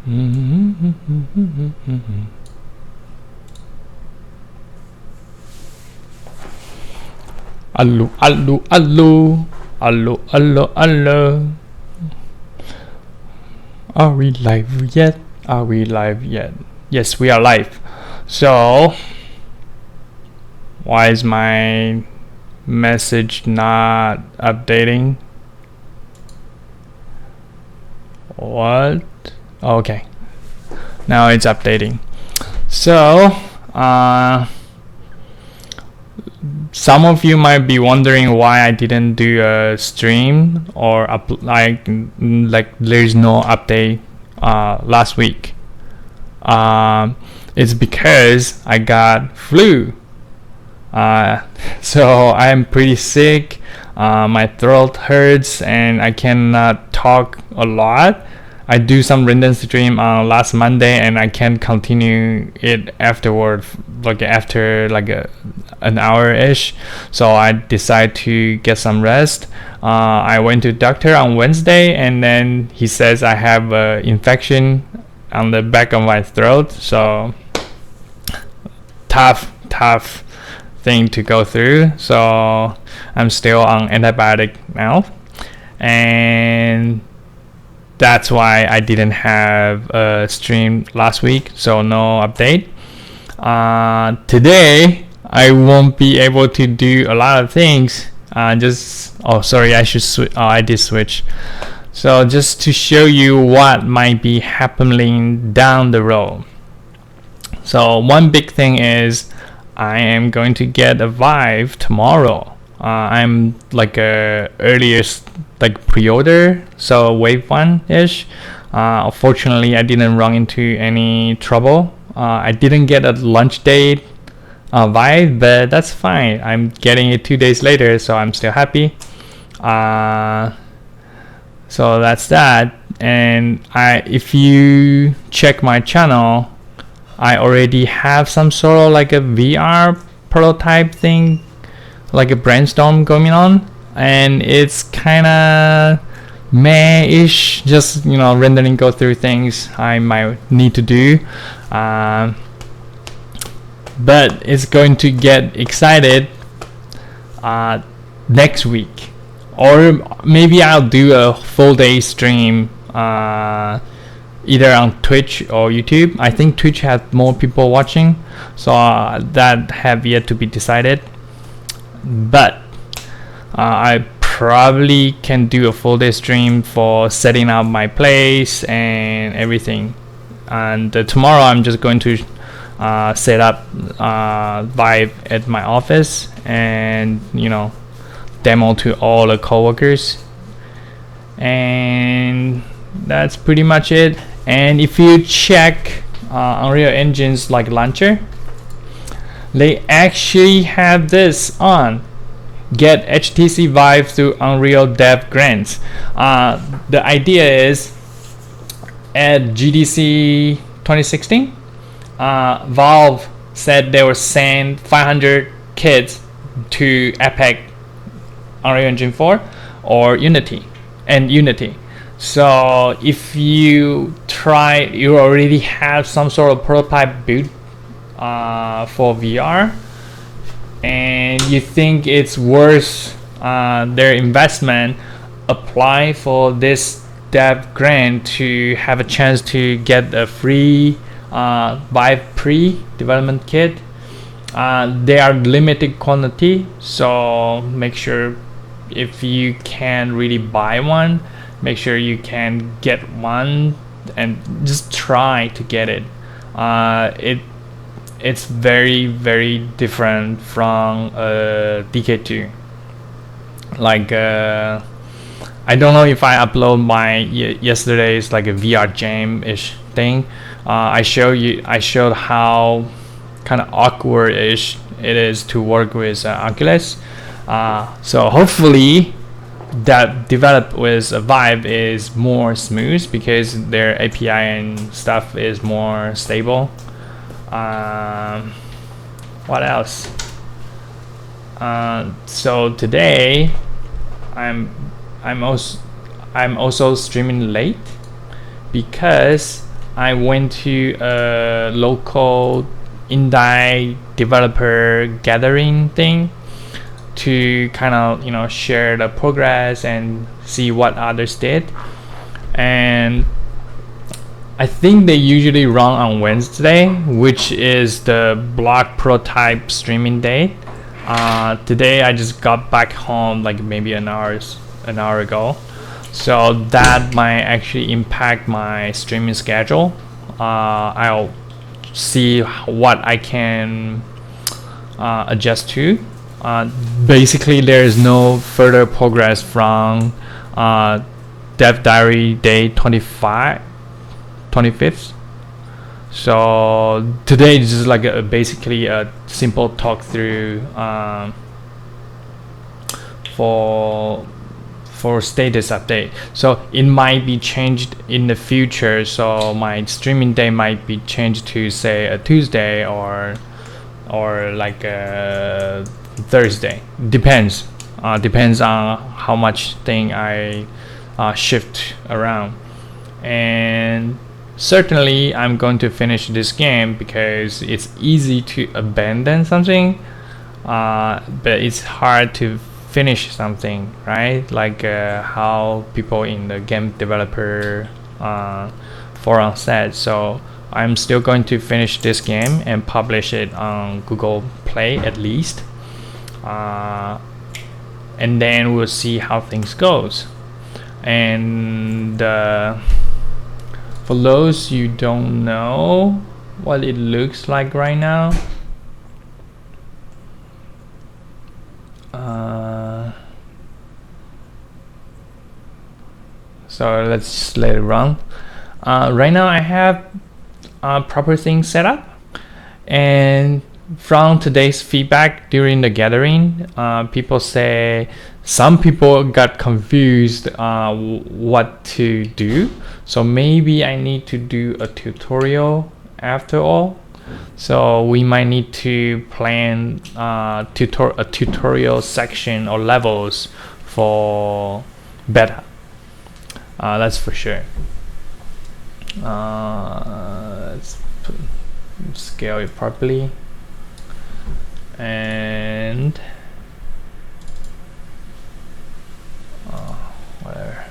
Allo, allo, allo, allo, allo, allo. Are we live yet? Are we live yet? Yes, we are live. So, why is my message not updating? What? Okay, now it's updating. So, some of you might be wondering why I didn't do a stream or like there's no update last week. It's because I got flu. So I'm pretty sick. My throat hurts and I cannot talk a lot. I do some random stream on last Monday and I can't continue it afterward, after an hour ish. So I decide to get some rest. I went to doctor on Wednesday and then he says I have an infection on the back of my throat. So tough thing to go through. So I'm still on antibiotic now, and that's why I didn't have a stream last week, so no update. Today I won't be able to do a lot of things. I did switch. So just to show you what might be happening down the road. So one big thing is I am going to get a Vive tomorrow. I'm like a earliest pre-order, so wave 1-ish. Fortunately I didn't run into any trouble. I didn't get a launch date Vive, but that's fine. I'm getting it 2 days later, so I'm still happy. So that's that. And if you check my channel, I already have some sort of like a VR prototype thing, like a brainstorm going on, and it's kind of meh-ish, just rendering, go through things I might need to do, but it's going to get excited next week, or maybe I'll do a full day stream either on Twitch or YouTube. I think Twitch has more people watching, so that have yet to be decided. But I probably can do a full day stream for setting up my place and everything. And tomorrow I'm just going to set up Vive at my office and demo to all the coworkers, and that's pretty much it. And if you check Unreal Engine's launcher, they actually have this on: get HTC Vive through Unreal Dev Grants. The idea is, at GDC 2016, Valve said they will send 500 kids to Epic Unreal Engine 4 or Unity. So if you already have some sort of prototype build for VR, and you think it's worth their investment, apply for this dev grant to have a chance to get a free Vive pre-development kit. They are limited quantity, so make sure, if you can really buy one, make sure you can get one and just try to get it. It's very, very different from DK2. I don't know if I upload my yesterday's a VR jam-ish thing. I showed how kind of awkward-ish it is to work with Oculus. So hopefully that develop with Vive is more smooth, because their API and stuff is more stable. What else? So today I'm also streaming late, because I went to a local indie developer gathering thing to kind of share the progress and see what others did. And I think they usually run on Wednesday, which is the block prototype streaming day. Today I just got back home like maybe an hour ago, so that might actually impact my streaming schedule. I'll see what I can adjust to. Basically, there is no further progress from Dev Diary Day 25th. So today is just like basically a simple talk through for status update. So it might be changed in the future. So my streaming day might be changed to say a Tuesday or like a Thursday. Depends on how much thing I shift around. And certainly I'm going to finish this game because it's easy to abandon something, but it's hard to finish something, right? Like how people in the game developer forum said. So I'm still going to finish this game and publish it on Google Play at least, and then we'll see how things goes. And for those you don't know what it looks like right now, so let's just let it run. Right now I have proper things set up, and from today's feedback during the gathering, people say some people got confused what to do. So maybe I need to do a tutorial after all. So we might need to plan a tutorial section or levels for beta. That's for sure. Let's scale it properly. And whatever.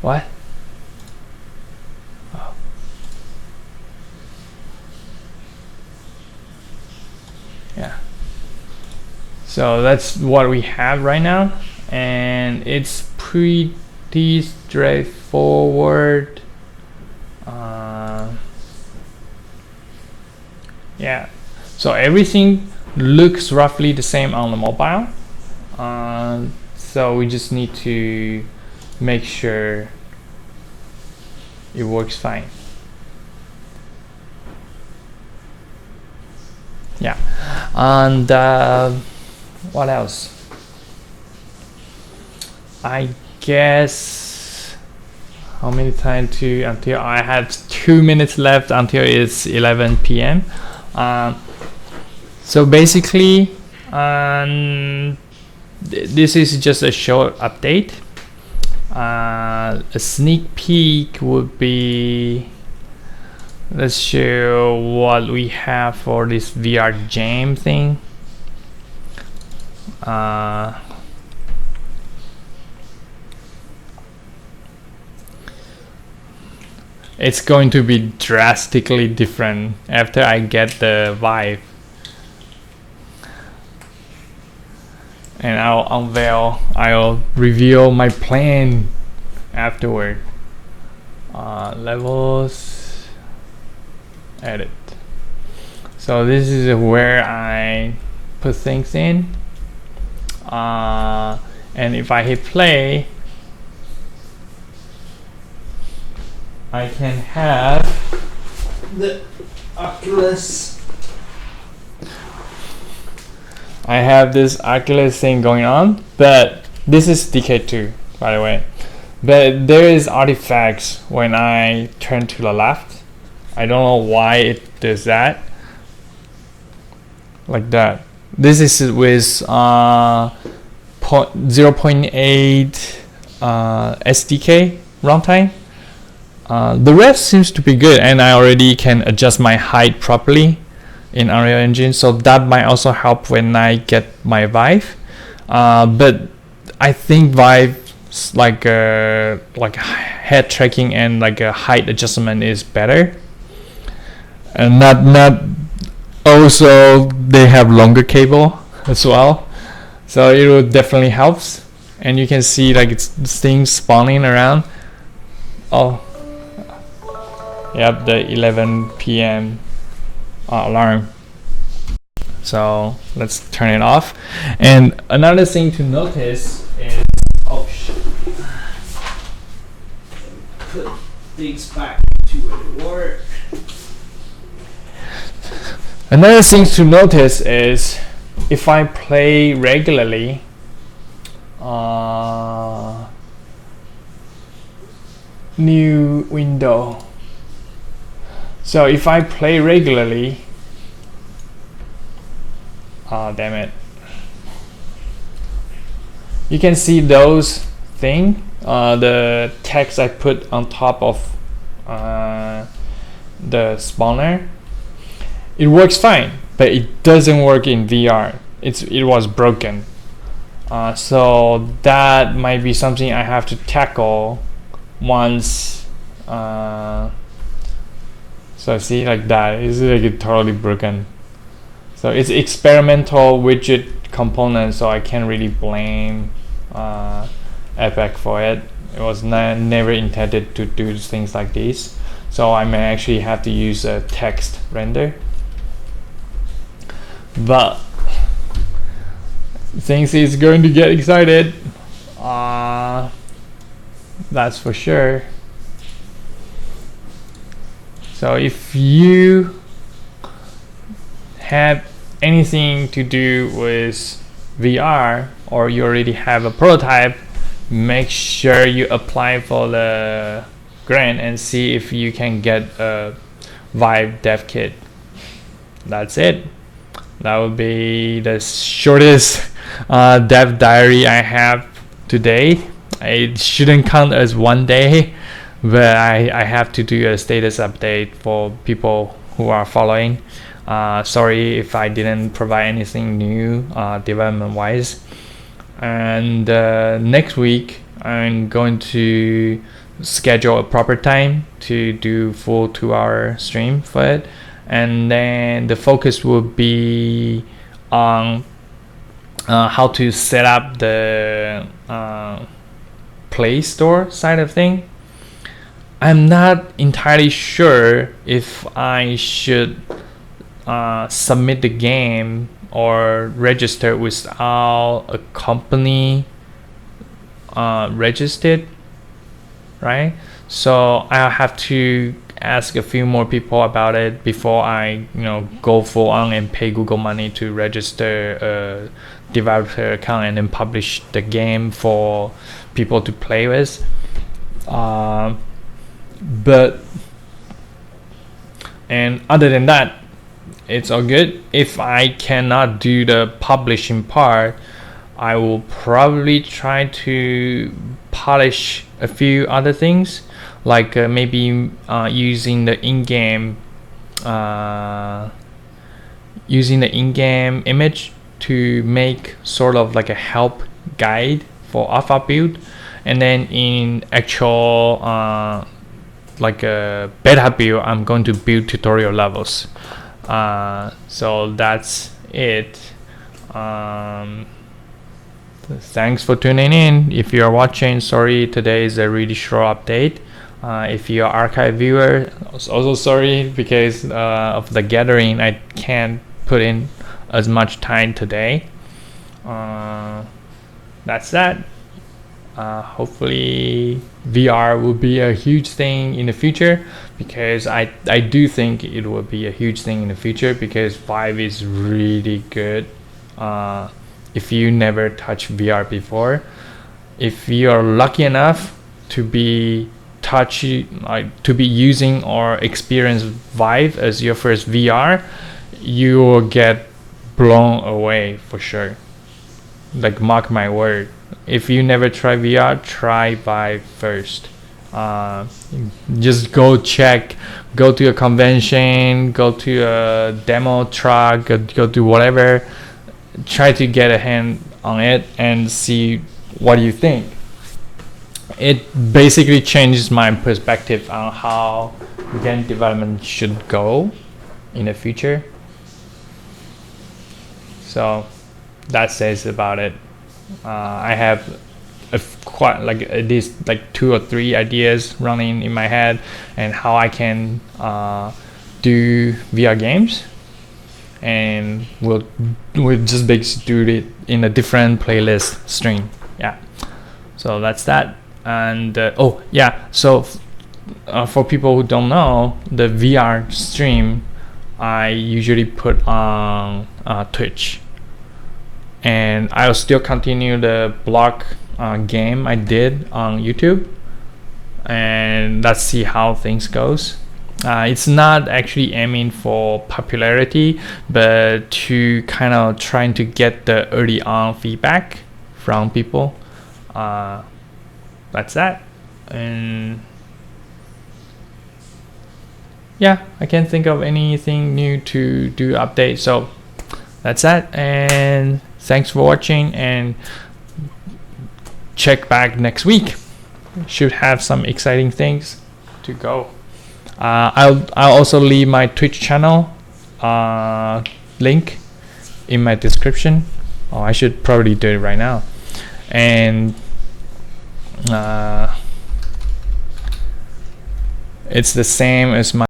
What? Oh. Yeah. So that's what we have right now, and it's pretty straightforward. Yeah, so everything looks roughly the same on the mobile, so we just need to make sure it works fine. Yeah, and what else? I guess how many time to until I have 2 minutes left until it's 11 p.m. So basically, this is just a short update. A sneak peek would be, let's show what we have for this VR Jam thing. It's going to be drastically different after I get the Vive, and I'll reveal my plan afterward. Levels, edit. So this is where I put things in, and if I hit play, I can have the Oculus. I have this Oculus thing going on, but this is DK2, by the way. But there is artifacts when I turn to the left. I don't know why it does that. Like that. This is with 0.8 SDK runtime. The rest seems to be good, and I already can adjust my height properly in Unreal Engine, so that might also help when I get my Vive. But I think Vive's like head tracking and like a height adjustment is better, and not also they have longer cable as well, so it will definitely helps. And you can see like it's things spawning around. Oh, yep, the 11 p.m. Alarm. So let's turn it off. And another thing to notice is, oh shit, put things back to where they were. Another thing to notice is if I play regularly, new window. So if I play regularly, damn it, you can see those thing, the text I put on top of the spawner. It works fine, but it doesn't work in VR. It was broken. So that might be something I have to tackle once. So see, like that, it's like totally broken. So it's experimental widget component, so I can't really blame Epic for it. It was never intended to do things like this. So I may actually have to use a text render. But things is going to get excited. That's for sure. So if you have anything to do with VR, or you already have a prototype, make sure you apply for the grant and see if you can get a Vive dev kit. That's it. That would be the shortest dev diary I have today. It shouldn't count as one day, but I have to do a status update for people who are following. Sorry if I didn't provide anything new development wise. And next week I'm going to schedule a proper time to do full 2-hour stream for it, and then the focus will be on how to set up the Play Store side of thing. I'm not entirely sure if I should submit the game or register without a company registered, right? So I'll have to ask a few more people about it before I go full on and pay Google money to register a developer account and then publish the game for people to play with. But and other than that, it's all good. If I cannot do the publishing part, I will probably try to polish a few other things, like maybe using the in-game image to make sort of like a help guide for alpha build, and then in actual like a beta build, I'm going to build tutorial levels. So that's it. Thanks for tuning in. If you are watching, sorry, today is a really short update. If you're archive viewer, also sorry, because of the gathering, I can't put in as much time today. That's that. Hopefully VR will be a huge thing in the future, because I do think it will be a huge thing in the future, because Vive is really good. If you never touched VR before, if you are lucky enough to be using or experience Vive as your first VR, you will get blown away for sure. Like, mark my word. If you never try VR, try Vive first. Uh, just go check, go to a convention, go to a demo track, go to whatever. Try to get a hand on it and see what you think. It basically changes my perspective on how game development should go in the future. So that says about it. I have quite like at least like 2 or 3 ideas running in my head and how I can do VR games, and we'll just basically do it in a different playlist stream. Yeah, so that's that. And oh yeah, so for people who don't know, the VR stream I usually put on Twitch, and I'll still continue the blog game I did on YouTube, and let's see how things goes. It's not actually aiming for popularity, but to kind of trying to get the early on feedback from people. That's that. And yeah, I can't think of anything new to do update. So that's that, and thanks for watching, and check back next week. Should have some exciting things to go. I'll also leave my Twitch channel link in my description. Oh, I should probably do it right now. And it's the same as my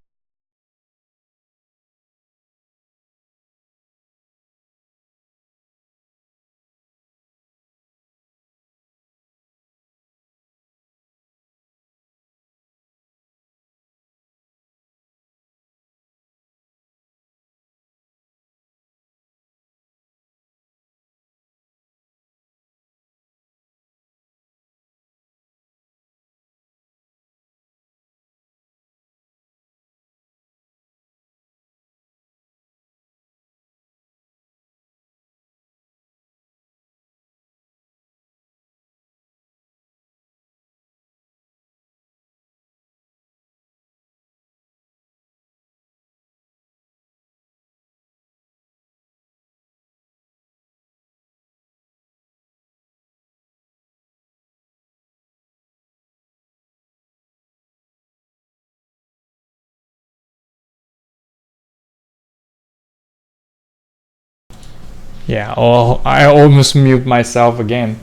yeah. Oh, I almost mute myself again.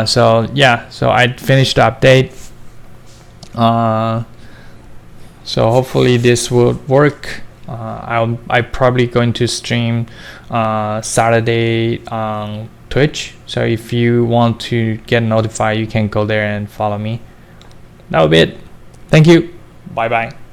So yeah, so I finished the update. So hopefully this will work. I probably going to stream Saturday on Twitch. So if you want to get notified, you can go there and follow me. That will be it. Thank you. Bye bye.